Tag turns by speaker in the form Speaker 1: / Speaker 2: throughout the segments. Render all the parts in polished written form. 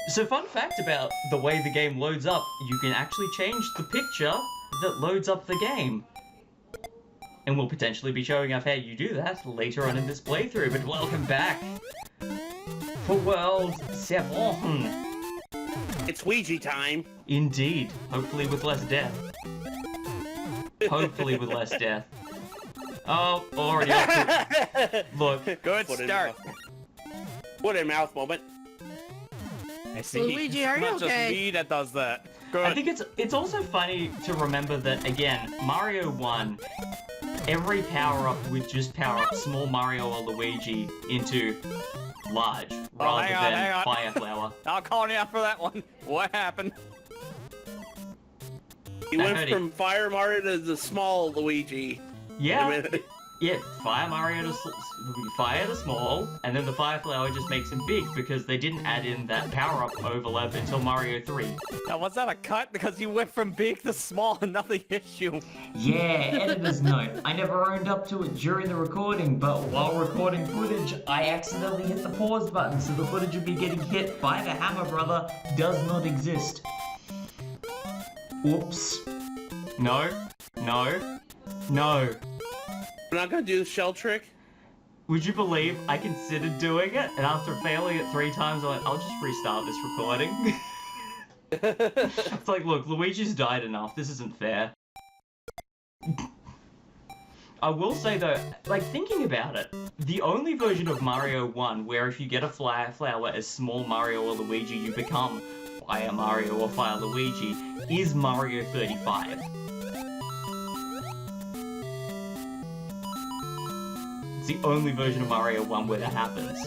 Speaker 1: So fun fact about the way the game loads up, you can actually change the picture that loads up the game. And we'll potentially be showing off how you do that later on in this playthrough, but welcome back for World 7.
Speaker 2: It's Ouija time.
Speaker 1: Indeed. Hopefully with less death. Hopefully with less death. Oh, already up to... Look.
Speaker 3: Good start.
Speaker 2: Foot in mouth moment.
Speaker 3: I see.
Speaker 4: Luigi, are
Speaker 3: It's
Speaker 4: you
Speaker 3: not
Speaker 4: okay?
Speaker 3: just me that does that. Good.
Speaker 1: I think it's also funny to remember that, again, Mario 1, every power-up would just power up small Mario or Luigi into large, rather
Speaker 3: hang on.
Speaker 1: than Fire Flower.
Speaker 3: I'll call you out for that one. What happened?
Speaker 2: He went from Fire Mario to the small Luigi.
Speaker 1: Yeah, yeah, Fire Mario to Fire to small, and then the Fire Flower just makes him big because they didn't add in that power-up overlap until Mario 3.
Speaker 3: Now, was that a cut? Because you went from big to small and nothing hit you.
Speaker 5: Yeah, editor's note. I never owned up to it during the recording, but while recording footage, I accidentally hit the pause button, so the footage would be getting hit by the Hammer Brother does not exist. Oops.
Speaker 1: No, no, no.
Speaker 2: We're not gonna do the shell trick?
Speaker 1: Would you believe I considered doing it, and after failing it 3 times, I went, I'll just restart this recording. It's like, look, Luigi's died enough, this isn't fair. I will say though, like, thinking about it, the only version of Mario 1 where if you get a Fire Flower as small Mario or Luigi, you become Fire Mario or Fire Luigi, is Mario 35. It's the only version of Mario 1 where that happens.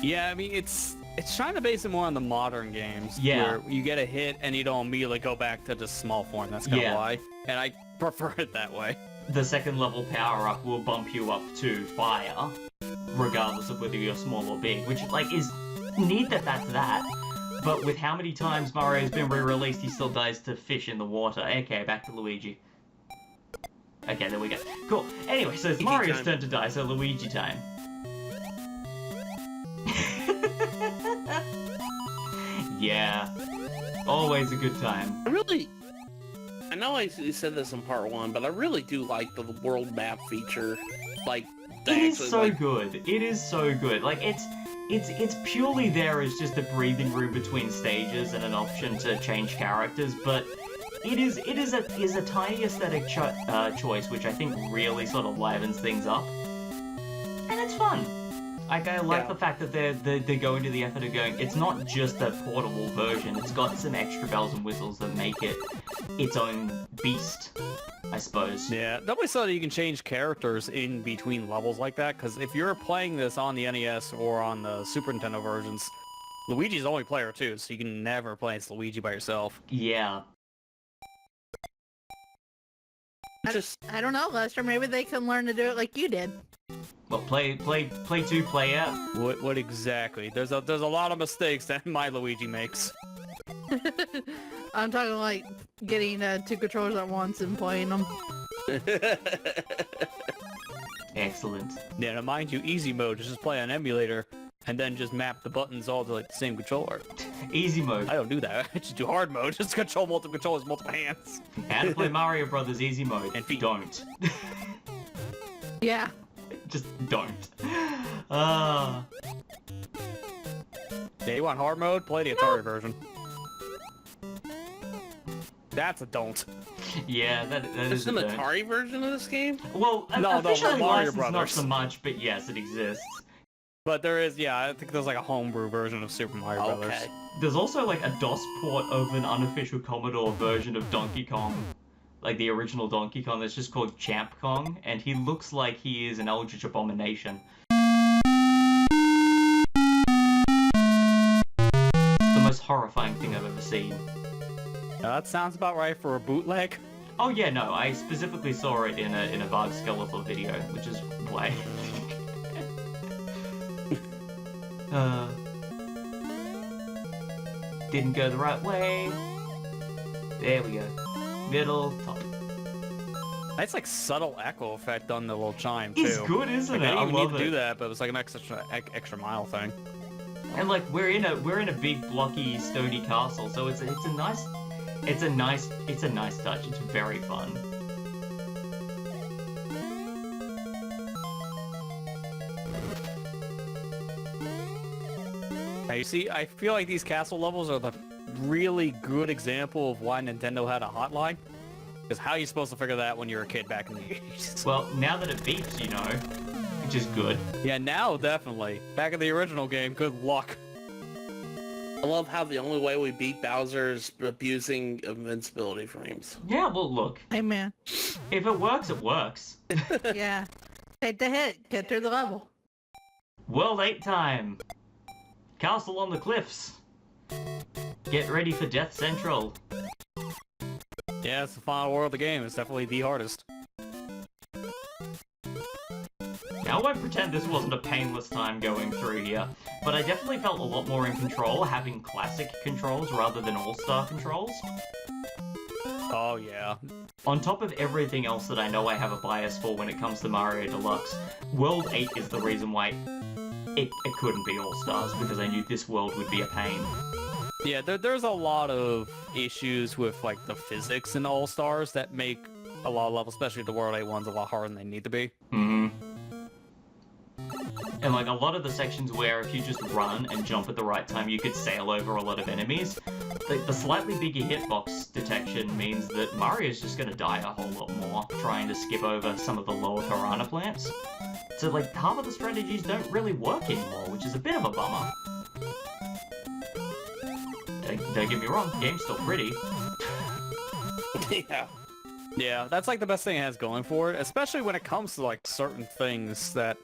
Speaker 3: Yeah, I mean, it's trying to base it more on the modern games.
Speaker 1: Yeah.
Speaker 3: Where you get a hit and you don't immediately go back to the small form. That's kind of
Speaker 1: Yeah.
Speaker 3: why. And I prefer it that way.
Speaker 1: The second level power-up will bump you up to Fire, regardless of whether you're small or big, which, like, is neat that that's that. But with how many times Mario's been re-released, he still dies to fish in the water. Okay, back to Luigi. Okay, there we go. Cool. Anyway, so it's Mario's turn to die, so Luigi time. Yeah. Always a good time.
Speaker 2: I know I said this in part 1, but I really do like the world map feature. Like,
Speaker 1: It is so good. It is so good. Like, it's purely there as just a breathing room between stages and an option to change characters, but it is a tiny aesthetic choice, which I think really sort of livens things up, and it's fun. Like, I like the fact that they're going to the effort of going, it's not just a portable version, it's got some extra bells and whistles that make it its own beast, I suppose.
Speaker 3: Yeah, definitely so that you can change characters in between levels like that, because if you're playing this on the NES or on the Super Nintendo versions, Luigi's the only player too, so you can never play as Luigi by yourself.
Speaker 1: Yeah.
Speaker 4: I don't know, Lester. Maybe they can learn to do it like you did.
Speaker 1: Well, play 2, play out.
Speaker 3: What exactly? There's a lot of mistakes that my Luigi makes.
Speaker 4: I'm talking like getting 2 controllers at once and playing them.
Speaker 1: Excellent.
Speaker 3: Yeah, now mind you, easy mode is just play on emulator and then just map the buttons all to like the same controller.
Speaker 1: Easy mode.
Speaker 3: I don't do that. I just do hard mode. Just control multiple controllers, multiple hands.
Speaker 1: How to play Mario Brothers easy mode.
Speaker 3: And feet.
Speaker 1: Don't.
Speaker 4: Yeah.
Speaker 1: Just don't.
Speaker 3: Yeah, you want hard mode? Play the Atari version. That's a don't.
Speaker 1: Yeah, that is
Speaker 2: There's an
Speaker 1: a don't.
Speaker 2: Atari version of this game?
Speaker 1: Well,
Speaker 3: No,
Speaker 1: officially
Speaker 3: Mario
Speaker 1: licensed not
Speaker 3: Brothers.
Speaker 1: so much, but yes, it exists.
Speaker 3: But there is, yeah, I think there's like a homebrew version of Super Mario Brothers.
Speaker 2: Okay.
Speaker 1: There's also like a DOS port of an unofficial Commodore version of Donkey Kong, like the original Donkey Kong, that's just called Champ Kong, and he looks like he is an eldritch abomination. It's the most horrifying thing I've ever seen.
Speaker 3: That sounds about right for a bootleg.
Speaker 1: Oh yeah, no, I specifically saw it in a Varg Skeletal video, which is why. Didn't go the right way. There we go. Middle, top.
Speaker 3: Nice like subtle echo effect on the little chime too.
Speaker 1: It's good, isn't
Speaker 3: Like,
Speaker 1: it?
Speaker 3: I
Speaker 1: I
Speaker 3: didn't even
Speaker 1: love
Speaker 3: need to
Speaker 1: it.
Speaker 3: do that, but it was like an extra mile thing.
Speaker 1: And like we're in a big blocky stony castle, so it's a nice touch. It's very fun.
Speaker 3: Now, you see, I feel like these castle levels are the really good example of why Nintendo had a hotline. Because how are you supposed to figure that when you're a kid back in the 80s?
Speaker 1: Well, now that it beeps, you know, which is good.
Speaker 3: Yeah, now definitely. Back in the original game, good luck.
Speaker 2: I love how the only way we beat Bowser is abusing invincibility frames.
Speaker 1: Yeah, well, look,
Speaker 4: Hey man.
Speaker 1: if it works, it works.
Speaker 4: Yeah. Take the hit. Get through the level.
Speaker 1: World 8 time. Castle on the cliffs. Get ready for Death Central.
Speaker 3: Yeah, it's the final world of the game. It's definitely the hardest.
Speaker 1: Now, I won't pretend this wasn't a painless time going through here, but I definitely felt a lot more in control having classic controls rather than all-star controls.
Speaker 3: Oh, yeah.
Speaker 1: On top of everything else that I know I have a bias for when it comes to Mario Deluxe, World 8 is the reason why it couldn't be all-stars, because I knew this world would be a pain.
Speaker 3: Yeah, there's a lot of issues with, like, the physics in All-Stars that make a lot of levels, especially the World 8 ones, a lot harder than they need to be.
Speaker 1: Mm-hmm. And like a lot of the sections where if you just run and jump at the right time, you could sail over a lot of enemies. The slightly bigger hitbox detection means that Mario's just gonna die a whole lot more trying to skip over some of the lower piranha plants. So like half of the strategies don't really work anymore, which is a bit of a bummer. Don't get me wrong, game's still pretty.
Speaker 2: Yeah.
Speaker 3: Yeah, that's like the best thing it has going for it, especially when it comes to like certain things that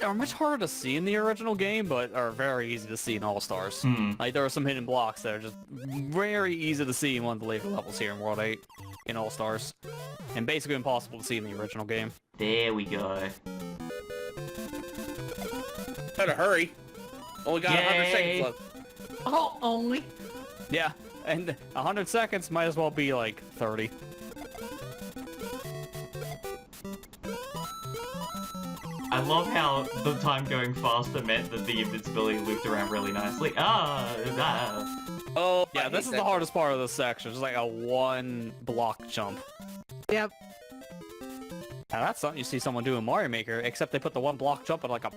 Speaker 3: are much harder to see in the original game, but are very easy to see in All-Stars. Like there are some hidden blocks that are just very easy to see in one of the later levels here in World 8 in All-Stars, and basically impossible to see in the original game.
Speaker 1: There we go.
Speaker 2: Better hurry. Only got 100 seconds left.
Speaker 4: Oh, only.
Speaker 3: Yeah, and 100 seconds might as well be like 30.
Speaker 1: I love how the time going faster meant that the invincibility looped around really nicely.
Speaker 2: Oh,
Speaker 3: Yeah, this is the hardest part of this section. It's like a one block jump.
Speaker 4: Yep.
Speaker 3: Now that's something you see someone do in Mario Maker, except they put the one block jump at like a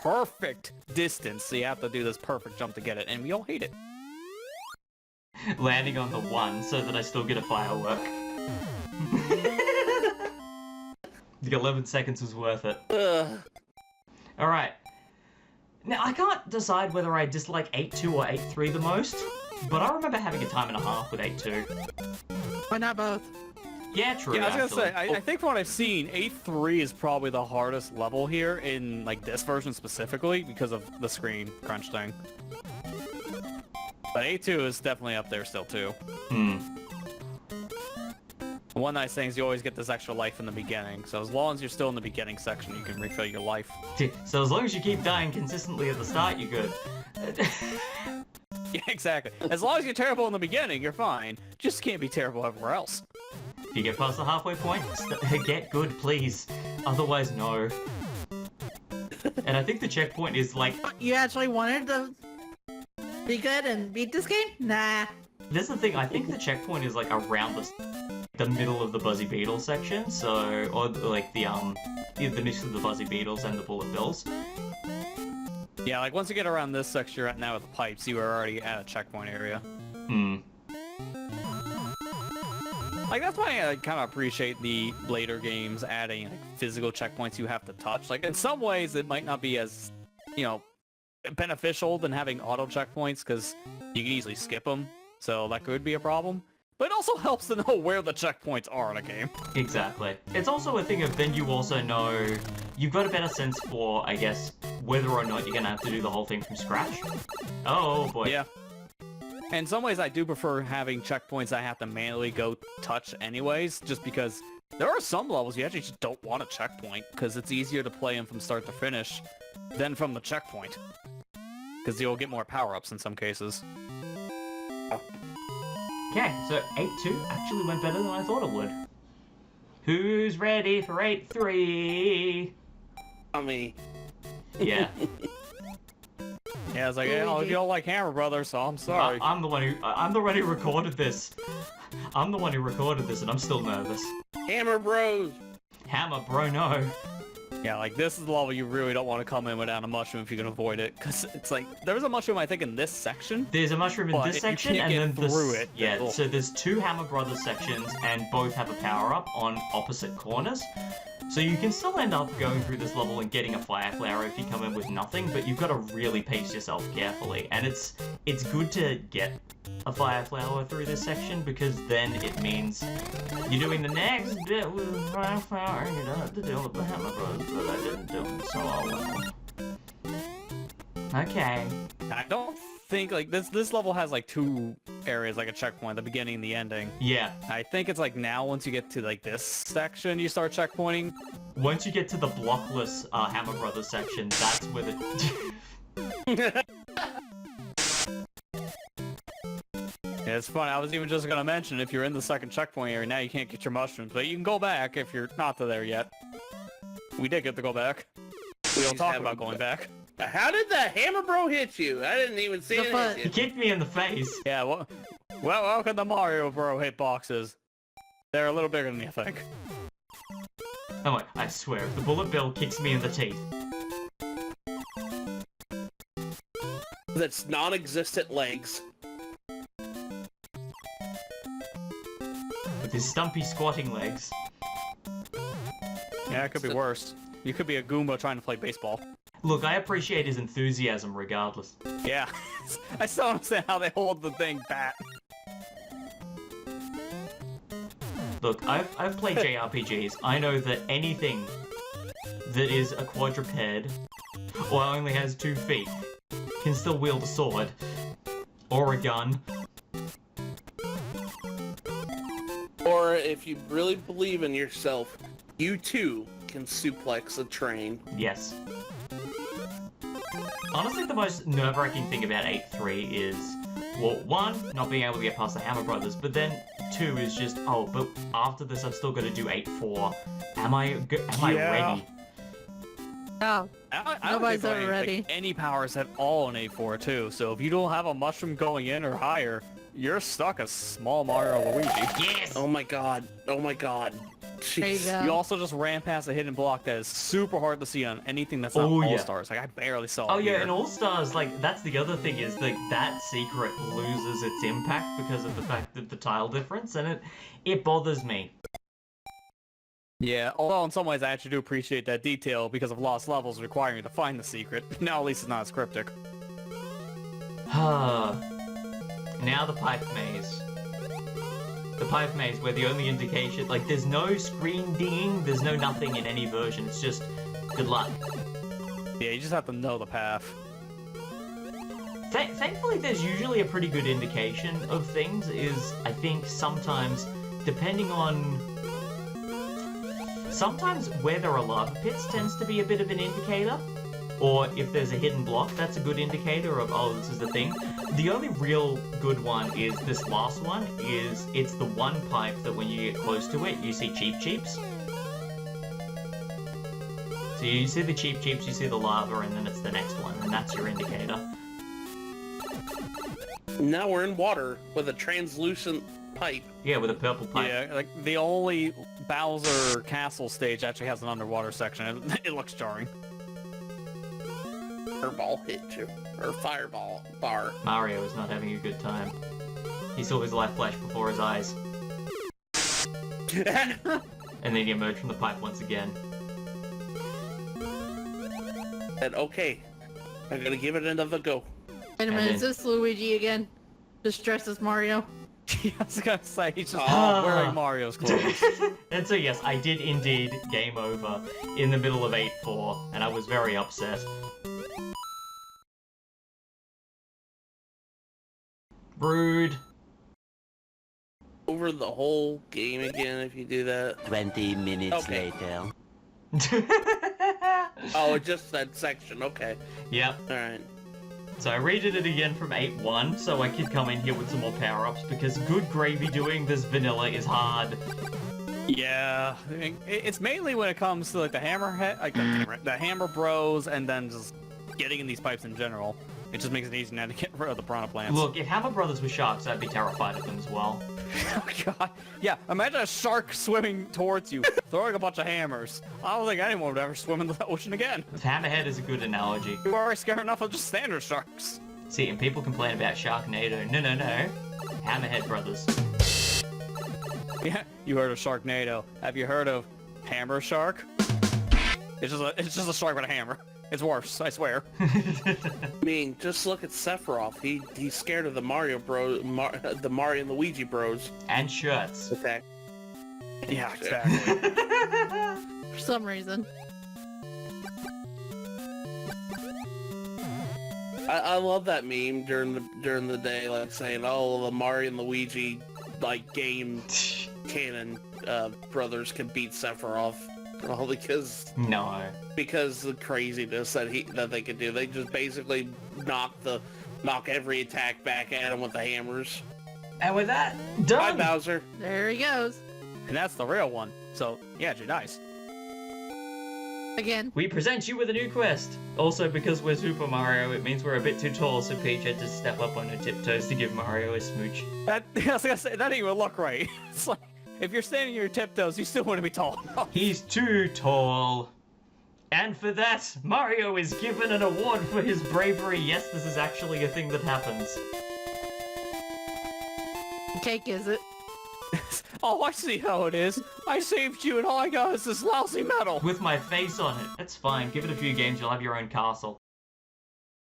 Speaker 3: perfect distance, so you have to do this perfect jump to get it, and we all hate it.
Speaker 1: Landing on the one so that I still get a firework. The 11 seconds was worth it. Alright. Now, I can't decide whether I dislike 8-2 or 8-3 the most, but I remember having a time and a half with 8-2.
Speaker 4: Why not both?
Speaker 1: Yeah, true,
Speaker 3: Yeah, I was gonna
Speaker 1: actually.
Speaker 3: say, I think from what I've seen, 8-3 is probably the hardest level here in like this version specifically because of the screen crunch thing. But 8-2 is definitely up there still too. One nice thing is you always get this extra life in the beginning, so as long as you're still in the beginning section, you can refill your life.
Speaker 1: So as long as you keep dying consistently at the start, you're good.
Speaker 3: Yeah, exactly. As long as you're terrible in the beginning, you're fine. Just can't be terrible everywhere else.
Speaker 1: If you get past the halfway point, get good, please. Otherwise, no. And I think the checkpoint is like...
Speaker 4: You actually wanted to be good and beat this game? Nah.
Speaker 1: This is the thing, I think the checkpoint is like around the middle of the Buzzy Beetle section, so... Or like the mix of the Buzzy Beetles and the Bullet Bills.
Speaker 3: Yeah, like once you get around this section you're at now with the pipes, you are already at a checkpoint area. Like, that's why I kind of appreciate the later games adding like, physical checkpoints you have to touch. Like, in some ways, it might not be as, you know, beneficial than having auto checkpoints, because you can easily skip them, so that could be a problem. But it also helps to know where the checkpoints are in a game.
Speaker 1: Exactly. It's also a thing of then you also know... You've got a better sense for, I guess, whether or not you're gonna have to do the whole thing from scratch. Oh, boy.
Speaker 3: Yeah. In some ways, I do prefer having checkpoints I have to manually go touch anyways, just because there are some levels you actually just don't want a checkpoint, because it's easier to play them from start to finish than from the checkpoint. Because you'll get more power-ups in some cases.
Speaker 1: Okay, so 8-2 actually went better than I thought it would. Who's ready for 8-3?
Speaker 2: Me.
Speaker 1: Yeah.
Speaker 3: Yeah, it's like, you don't like Hammer Brothers, so I'm sorry.
Speaker 1: I'm the one who recorded this. I'm the one who recorded this, and I'm still nervous.
Speaker 2: Hammer Bros.
Speaker 1: Hammer, bro, no.
Speaker 3: Yeah, like this is the level you really don't want to come in without a mushroom if you can avoid it, because it's like there's a mushroom I think in this section.
Speaker 1: There's a mushroom in this section, and then
Speaker 3: through it.
Speaker 1: Yeah, so there's 2 Hammer Brothers sections, and both have a power-up on opposite corners. So you can still end up going through this level and getting a fire flower if you come in with nothing, but you've got to really pace yourself carefully. And it's good to get a fire flower through this section, because then it means you're doing the next bit with fire flower and you don't have to deal with the Hammer Brothers, but I didn't do it so well. Okay.
Speaker 3: I don't think like this level has like 2 areas, like a checkpoint, the beginning and the ending.
Speaker 1: Yeah.
Speaker 3: I think it's like now once you get to like this section you start checkpointing.
Speaker 1: Once you get to the blockless Hammer Brothers section, that's where the...
Speaker 3: Yeah, it's funny, I was even just gonna mention if you're in the second checkpoint area now you can't get your mushrooms, but you can go back if you're not there yet. We did get to go back. We don't talk about going back.
Speaker 2: How did the Hammer Bro hit you? I didn't even see it hit
Speaker 1: He
Speaker 2: you.
Speaker 1: kicked me in the face.
Speaker 3: Yeah, well, how can the Mario Bro hit boxes? They're a little bigger than you think.
Speaker 1: Oh my, I swear, if the Bullet Bill kicks me in the teeth.
Speaker 2: That's non-existent legs.
Speaker 1: With his stumpy squatting legs.
Speaker 3: Yeah, it could be worse. You could be a Goomba trying to play baseball.
Speaker 1: Look, I appreciate his enthusiasm regardless.
Speaker 3: Yeah, I still don't understand how they hold the thing bat.
Speaker 1: Look, I've played JRPGs. I know that anything that is a quadruped, or only has 2 feet, can still wield a sword. Or a gun.
Speaker 2: Or if you really believe in yourself, you too can suplex a train.
Speaker 1: Yes. Honestly, the most nerve-wracking thing about 8-3 is, well, 1, not being able to get past the Hammer Brothers, but then 2 is just, oh, but after this I've still got to do 8-4. Am I ready?
Speaker 4: Oh,
Speaker 3: I don't
Speaker 4: nobody's
Speaker 3: think
Speaker 4: ever ready.
Speaker 3: like, any powers at all in 8-4 too, so if you don't have a mushroom going in or higher, you're stuck as small Mario Luigi.
Speaker 1: Yes!
Speaker 2: Oh my god. Oh my god.
Speaker 4: There you
Speaker 2: Jeez.
Speaker 4: go.
Speaker 3: You also just ran past a hidden block that is super hard to see on anything that's not
Speaker 1: Oh, yeah.
Speaker 3: All-Stars. Like, I barely saw
Speaker 1: Oh
Speaker 3: it
Speaker 1: yeah,
Speaker 3: here.
Speaker 1: and All-Stars, like, that's the other thing is, like, that secret loses its impact because of the fact that the tile difference, and it bothers me.
Speaker 3: Yeah, although in some ways I actually do appreciate that detail because of lost levels requiring you to find the secret. Now at least it's not as cryptic.
Speaker 1: Now the pipe maze. The pipe maze where the only indication, like, there's no screen dinging, there's no nothing in any version, it's just good luck.
Speaker 3: Yeah, you just have to know the path.
Speaker 1: Thankfully, there's usually a pretty good indication of things, I think sometimes, depending on... Sometimes where there are lava pits tends to be a bit of an indicator. Or if there's a hidden block, that's a good indicator of, oh, this is the thing. The only real good one is this last one, it's the one pipe that when you get close to it, you see Cheep Cheeps. So you see the Cheep Cheeps, you see the lava, and then it's the next one, and that's your indicator.
Speaker 2: Now we're in water with a translucent pipe.
Speaker 1: Yeah, with a purple pipe.
Speaker 3: Yeah, like, the only Bowser Castle stage actually has an underwater section. It looks jarring.
Speaker 2: Fireball hit you. Or fireball bar.
Speaker 1: Mario is not having a good time. He saw his life flash before his eyes. And then he emerged from the pipe once again.
Speaker 2: And okay, I'm gonna give it another go.
Speaker 4: Wait a
Speaker 1: And
Speaker 4: minute,
Speaker 1: then-
Speaker 4: is this Luigi again? Just dressed as Mario?
Speaker 3: I was gonna say, he's just
Speaker 1: Ah.
Speaker 3: wearing Mario's clothes.
Speaker 1: And so yes, I did indeed game over in the middle of 8-4, and I was very upset. Rude.
Speaker 2: Over the whole game again if you do that.
Speaker 6: 20 minutes
Speaker 2: Okay.
Speaker 6: later.
Speaker 2: Oh, just that section, okay.
Speaker 1: Yep.
Speaker 2: Alright.
Speaker 1: So I redid it again from 8-1, so I could come in here with some more power-ups, because good gravy doing this vanilla is hard.
Speaker 3: Yeah, I mean, it's mainly when it comes to like the Hammerhead, like the Hammer Bros, and then just getting in these pipes in general. It just makes it easy now to get rid of the piranha plants.
Speaker 1: Look, if Hammer Brothers were sharks, I'd be terrified of them as well.
Speaker 3: Oh god. Yeah, imagine a shark swimming towards you, throwing a bunch of hammers. I don't think anyone would ever swim into the ocean again.
Speaker 1: Hammerhead is a good analogy.
Speaker 3: You're already scared enough of just standard sharks.
Speaker 1: See, and people complain about Sharknado. No. Hammerhead Brothers.
Speaker 3: Yeah, you heard of Sharknado. Have you heard of Hammer Shark? It's just a shark with a hammer. It's worse, I swear.
Speaker 2: I mean, just look at Sephiroth. He's scared of the Mario the Mario and Luigi Bros.
Speaker 1: And shirts.
Speaker 2: Attack.
Speaker 3: Yeah, exactly.
Speaker 4: For some reason.
Speaker 2: I love that meme during the day, like saying, "Oh, the Mario and Luigi like game canon brothers can beat Sephiroth." All because the craziness that they can do. They just basically knock every attack back at him with the hammers.
Speaker 1: And with that,
Speaker 2: Bye,
Speaker 1: done!
Speaker 2: Bowser.
Speaker 4: There he goes.
Speaker 3: And that's the real one. So, yeah, you're nice.
Speaker 4: Again.
Speaker 1: We present you with a new quest. Also, because we're Super Mario, it means we're a bit too tall, so Peach had to step up on her tiptoes to give Mario a smooch.
Speaker 3: I was gonna say, that didn't even look right. It's like, if you're standing on your tiptoes, you still want to be tall.
Speaker 1: He's too tall. And for that, Mario is given an award for his bravery. Yes, this is actually a thing that happens.
Speaker 4: Cake, is it?
Speaker 3: Oh, I see how it is. I saved you and all I got is this lousy medal.
Speaker 1: With my face on it. That's fine. Give it a few games, you'll have your own castle.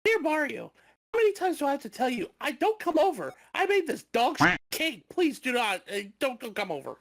Speaker 2: Dear Mario, how many times do I have to tell you? Don't come over. I made this dog shit cake. Please do not. Don't come over.